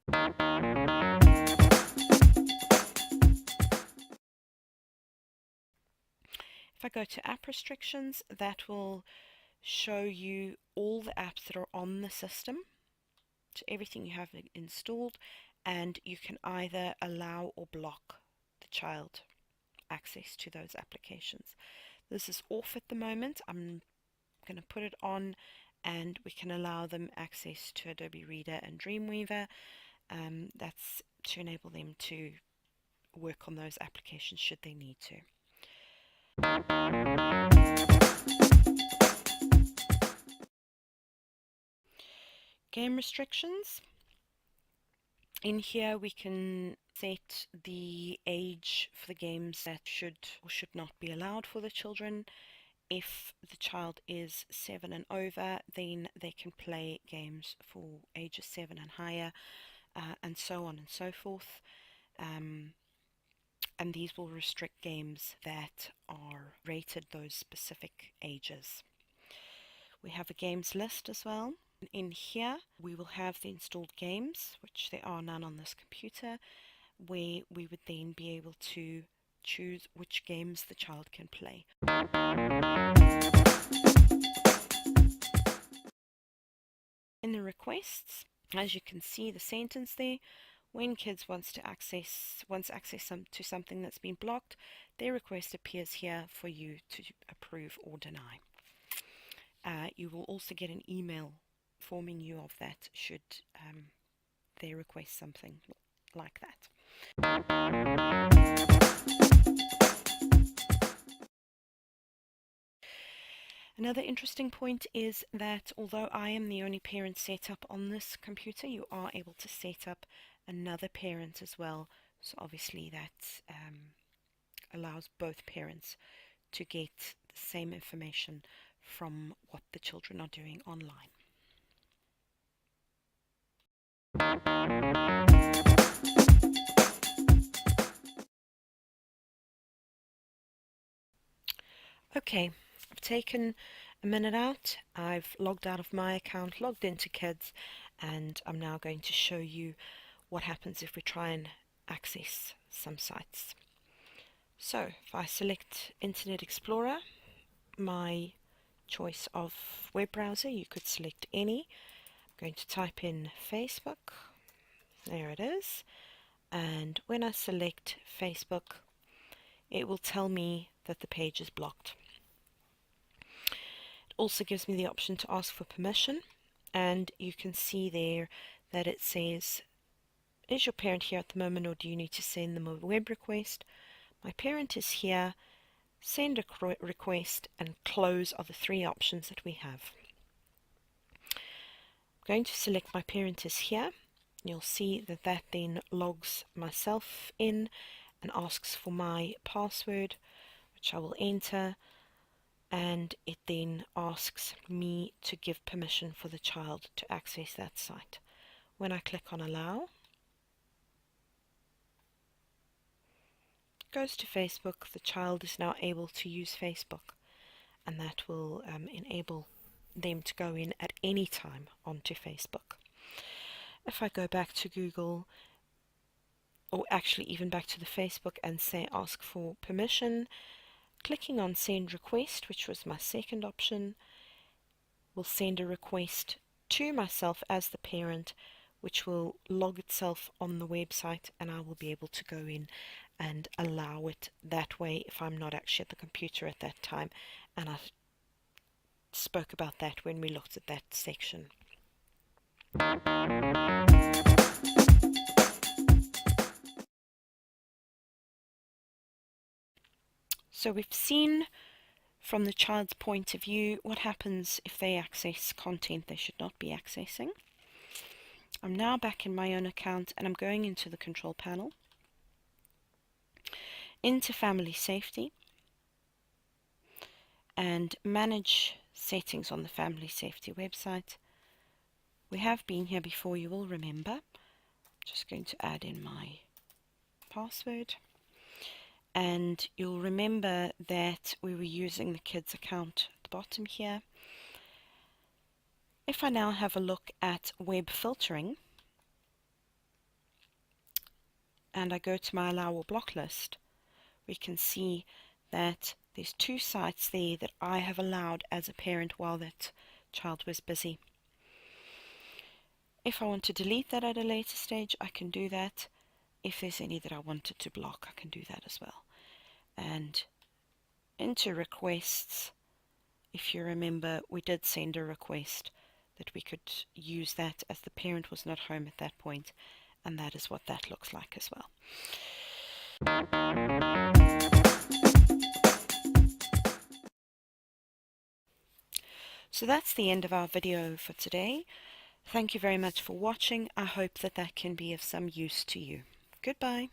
If I go to app restrictions, that will show you all the apps that are on the system, so everything you have installed, and you can either allow or block the child access to those applications. This is off at the moment. I'm going to put it on, and we can allow them access to Adobe Reader and Dreamweaver. That's to enable them to work on those applications should they need to. Game restrictions. In here we can set the age for the games that should or should not be allowed for the children. If the child is 7 and over, then they can play games for ages 7 and higher, and so on and so forth. And these will restrict games that are rated those specific ages. We have a games list as well. In here we will have the installed games, which there are none on this computer, where we would then be able to choose which games the child can play. In the requests, as you can see the sentence there, when kids wants access to something that's been blocked, their request appears here for you to approve or deny. You will also get an email informing you of that should they request something like that. Another interesting point is that although I am the only parent set up on this computer, you are able to set up another parent as well. So obviously that allows both parents to get the same information from what the children are doing online. Okay, I've taken a minute out. I've logged out of my account, logged into Kids, and I'm now going to show you what happens if we try and access some sites. So if I select Internet Explorer, my choice of web browser, you could select any. I'm going to type in Facebook. There it is. And when I select Facebook, it will tell me that the page is blocked. It also gives me the option to ask for permission, and you can see there that it says, is your parent here at the moment, or do you need to send them a web request? My parent is here. Send a request and close are the three options that we have. I'm going to select my parent is here. You'll see that that then logs myself in and asks for my password, which I will enter, and it then asks me to give permission for the child to access that site. When I click on allow, it goes to Facebook. The child is now able to use Facebook, and that will enable them to go in at any time onto Facebook. If I go back to Google, or actually even back to the Facebook, and say ask for permission, clicking on send request, which was my second option, will send a request to myself as the parent, which will log itself on the website, and I will be able to go in and allow it that way if I'm not actually at the computer at that time. And I spoke about that when we looked at that section. So we've seen from the child's point of view what happens if they access content they should not be accessing. I'm now back in my own account, and I'm going into the control panel, into Family Safety, and manage settings on the Family Safety website. We have been here before, you will remember. I'm just going to add in my password. And you'll remember that we were using the kids account at the bottom here. If I now have a look at web filtering, and I go to my allow or block list, we can see that there's 2 sites there that I have allowed as a parent while that child was busy. If I want to delete that at a later stage, I can do that. If there's any that I wanted to block, I can do that as well. And into requests, if you remember, we did send a request that we could use that as the parent was not home at that point, and that is what that looks like as well. So that's the end of our video for today. Thank you very much for watching. I hope that that can be of some use to you. Goodbye.